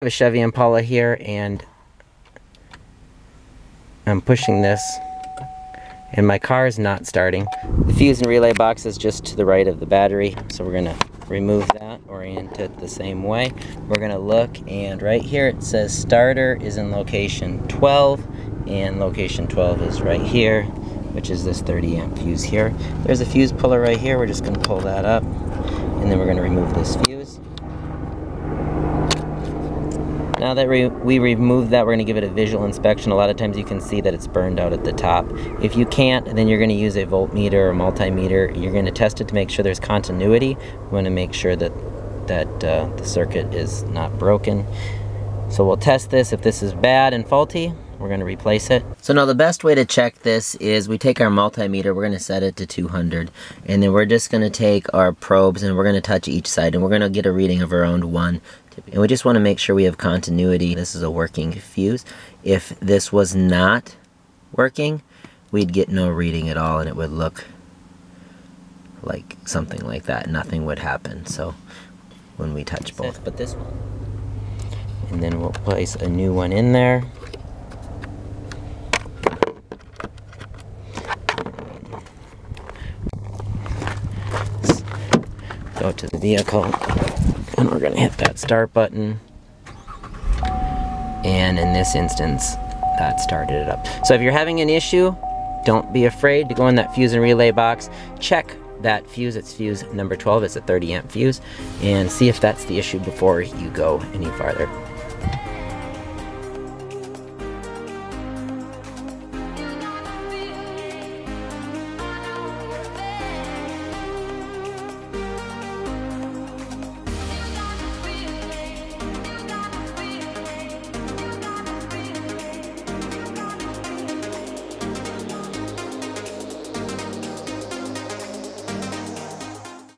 have a Chevy Impala here, and I'm pushing this and my car is not starting. The fuse and relay box is just to the right of the battery, so we're gonna remove that, orient it the same way. We're gonna look, and right here it says starter is in location 12, and location 12 is right here, which is this 30 amp fuse here. There's a fuse puller right here. We're just gonna pull that up, and then we're gonna remove this fuse. Now that we removed that, we're going to give it a visual inspection. A lot of times you can see that it's burned out at the top. If you can't, then you're going to use a voltmeter or multimeter. You're going to test it to make sure there's continuity. We want to make sure that the circuit is not broken. So we'll test this. If this is bad and faulty, we're going to replace it. So now the best way to check this is we take our multimeter, we're going to set it to 200, and then we're just going to take our probes and we're going to touch each side, and we're going to get a reading of around 1. And we just want to make sure we have continuity. This is a working fuse. If this was not working, we'd get no reading at all, and it would look like something like that. Nothing would happen. So when we touch both, but this one, and then we'll place a new one in there. Go to the vehicle, and we're going to hit that start button, and in this instance that started it up. So if you're having an issue, don't be afraid to go in that fuse and relay box, check that fuse. It's fuse number 12, it's a 30 amp fuse, and see if that's the issue before you go any farther.